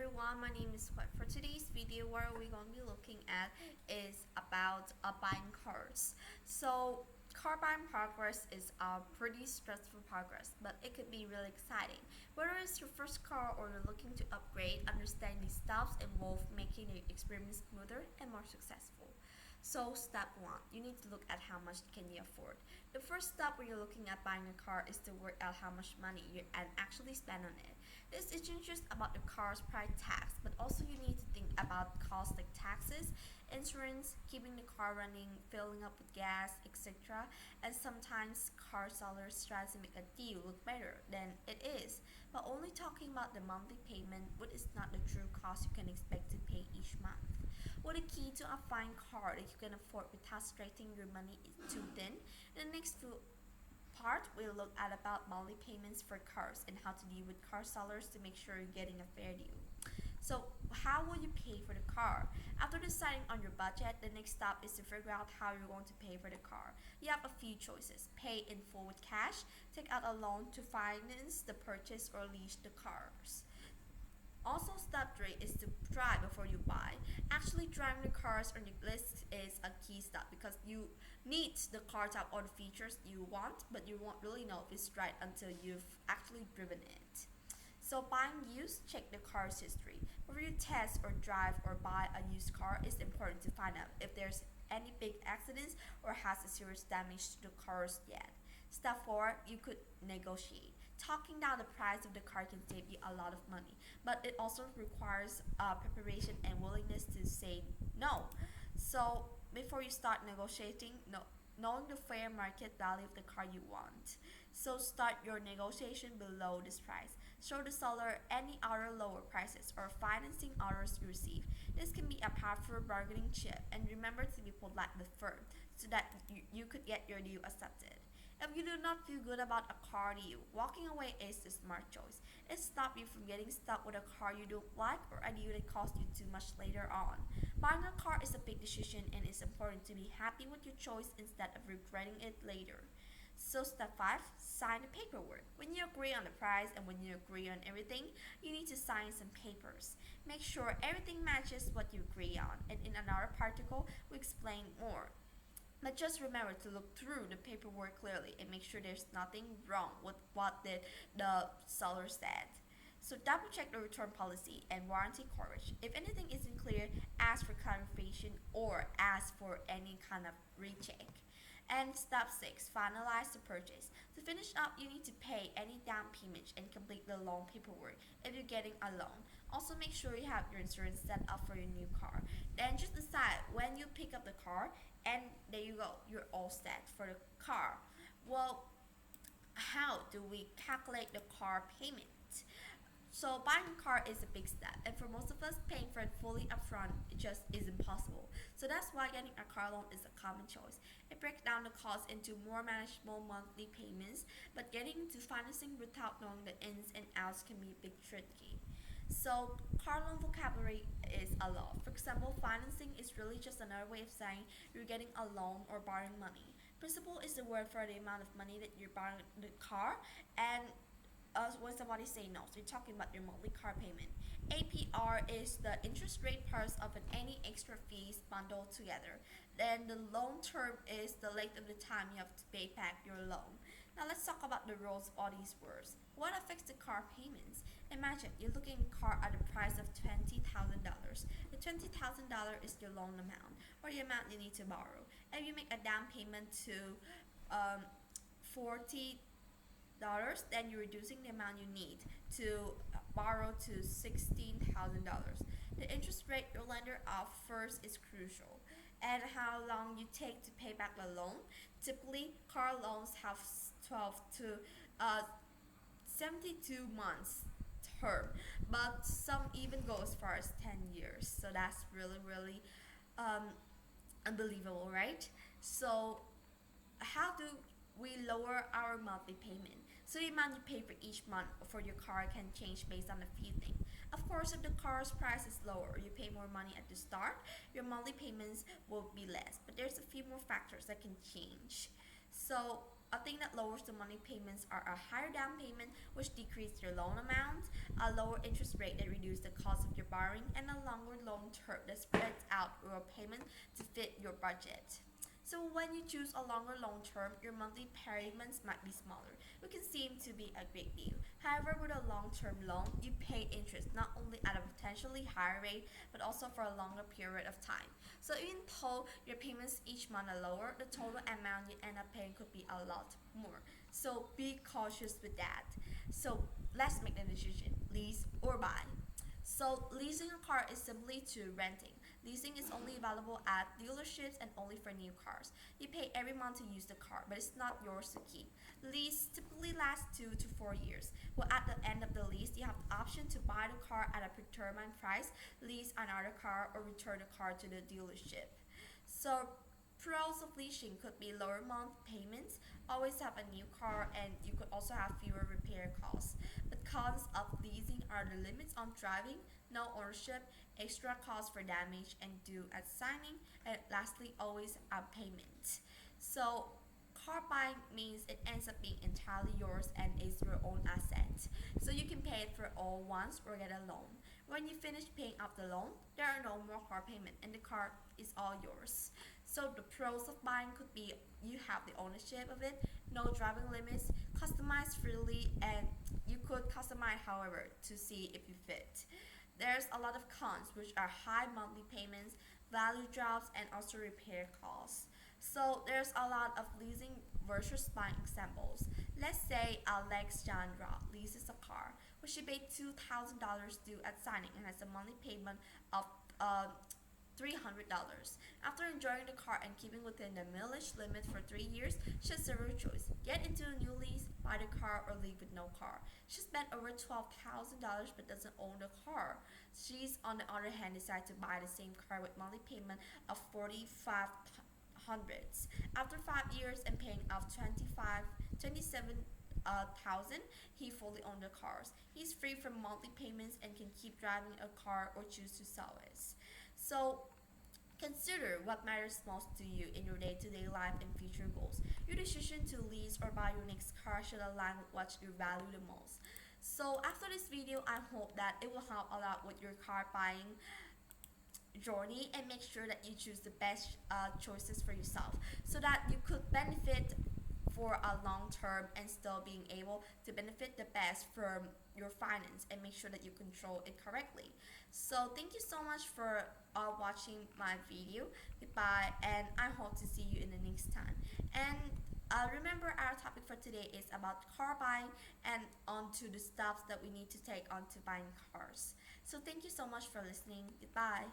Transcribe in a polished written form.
everyone, my name is Hua. For today's video, what are we going to be looking at is about buying cars. So car buying progress is a pretty stressful progress, but it could be really exciting. Whether it's your first car or you're looking to upgrade, understanding the steps involved making the experience smoother and more successful. So step one, you need to look at how much can you afford. The first step when you're looking at buying a car is to work out how much money you and actually spend on it. This isn't just about the car's price tax, but also you need to think about costs like taxes, insurance, keeping the car running, filling up with gas, etc. And sometimes car sellers try to make a deal look better than it is, but only talking about the monthly payment, which is not the true cost you can expect to pay each month. What the key to a fine car that you can afford without stretching your money is too thin. In the next few part, we'll look at about monthly payments for cars and how to deal with car sellers to make sure you're getting a fair deal. So how will you pay for the car? After deciding on your budget, the next step is to figure out how you're going to pay for the car. You have a few choices. Pay in full with cash, take out a loan to finance the purchase, or lease the cars. Also, step 3 is to try before you buy. Actually, driving the cars on your list is a key step because you need the car to have all the features you want, but you won't really know if it's right until you've actually driven it. So, buying used, check the car's history. Before you test or drive or buy a used car, it's important to find out if there's any big accidents or has a serious damage to the cars yet. Step 4, you could negotiate. Talking down the price of the car can save you a lot of money, but it also requires preparation and willingness to say no. So before you start negotiating, knowing the fair market value of the car you want. So start your negotiation below this price. Show the seller any other lower prices or financing offers you receive. This can be a powerful bargaining chip, and remember to be polite but firm so that you could get your deal accepted. If you do not feel good about a car deal, walking away is the smart choice. It stops you from getting stuck with a car you don't like or a deal that costs you too much later on. Buying a car is a big decision, and it's important to be happy with your choice instead of regretting it later. So step 5, sign the paperwork. When you agree on the price and when you agree on everything, you need to sign some papers. Make sure everything matches what you agree on, and in another article we explain more. But just remember to look through the paperwork clearly and make sure there's nothing wrong with what the seller said. So double check the return policy and warranty coverage. If anything isn't clear, ask for clarification or ask for any kind of recheck. And step 6, finalize the purchase. To finish up, you need to pay any down payment and complete the loan paperwork if you're getting a loan. Also, make sure you have your insurance set up for your new car. Then just decide when you pick up the car, and there you go, you're all set for the car. Well, how do we calculate the car payment? So buying a car is a big step, and for most of us, paying for it fully upfront just isn't possible. So that's why getting a car loan is a common choice. It breaks down the cost into more manageable monthly payments, but getting into financing without knowing the ins and outs can be a bit tricky. So car loan vocabulary is a lot. For example, financing is really just another way of saying you're getting a loan or borrowing money. Principal is the word for the amount of money that you're borrowing the car, and when somebody say no, so you're talking about your monthly car payment. APR is the interest rate plus of any extra fees bundled together. Then the loan term is the length of the time you have to pay back your loan. Now let's talk about the roles of all these words. What affects the car payments? Imagine you're looking at a car at a price of $20,000. The $20,000 is your loan amount or the amount you need to borrow. If you make a down payment to 40, then you're reducing the amount you need to borrow to $16,000. The interest rate your lender offers is crucial, and how long you take to pay back the loan. Typically, car loans have 12 to 72 months term, but some even go as far as 10 years. So that's really um, unbelievable, right? So how do we lower our monthly payment? So the amount you pay for each month for your car can change based on a few things. Of course, if the car's price is lower, you pay more money at the start, your monthly payments will be less. But there's a few more factors that can change. So a thing that lowers the monthly payments are a higher down payment, which decreases your loan amount, a lower interest rate that reduces the cost of your borrowing, and a longer loan term that spreads out your payment to fit your budget. So when you choose a longer loan term, your monthly payments might be smaller, which can seem to be a great deal. However, with a long-term loan, you pay interest not only at a potentially higher rate, but also for a longer period of time. So even though your payments each month are lower, the total amount you end up paying could be a lot more. So be cautious with that. So let's make the decision, lease or buy. So leasing a car is simply to renting. Leasing is only available at dealerships and only for new cars. You pay every month to use the car, but it's not yours to keep. Lease typically lasts 2 to 4 years. Well, at the end of the lease, you have the option to buy the car at a predetermined price, lease another car, or return the car to the dealership. So pros of leasing could be lower month payments, always have a new car, and you could also have fewer repair costs. But cons of leasing are the limits on driving, no ownership, extra costs for damage and due at signing, and lastly, always a payment. So car buying means it ends up being entirely yours and is your own asset. So you can pay it for all once or get a loan. When you finish paying off the loan, there are no more car payment and the car is all yours. So the pros of buying could be you have the ownership of it, no driving limits, customize freely, and you could customize however to see if you fit. There's a lot of cons, which are high monthly payments, value drops, and also repair costs. So there's a lot of leasing versus buying examples. Let's say Alexandra leases a car, which she paid $2,000 due at signing and has a monthly payment of $300. After enjoying the car and keeping within the mileage limit for 3 years, she has zero choice. Get into a new lease, buy the car, or leave with no car. She spent over $12,000 but doesn't own the car. She's, on the other hand, decided to buy the same car with monthly payment of 4,500. After 5 years and paying off 27,000, he fully owned the cars. He's free from monthly payments and can keep driving a car or choose to sell it. So consider what matters most to you in your day-to-day life and future goals. Your decision to lease or buy your next car should align with what you value the most. So after this video, I hope that it will help a lot with your car buying journey and make sure that you choose the best choices for yourself so that you could benefit for a long term and still being able to benefit the best from your finance and make sure that you control it correctly. So thank you so much for watching my video. Goodbye, and I hope to see you in the next time. And remember, our topic for today is about car buying and onto the steps that we need to take onto buying cars. So thank you so much for listening. Goodbye.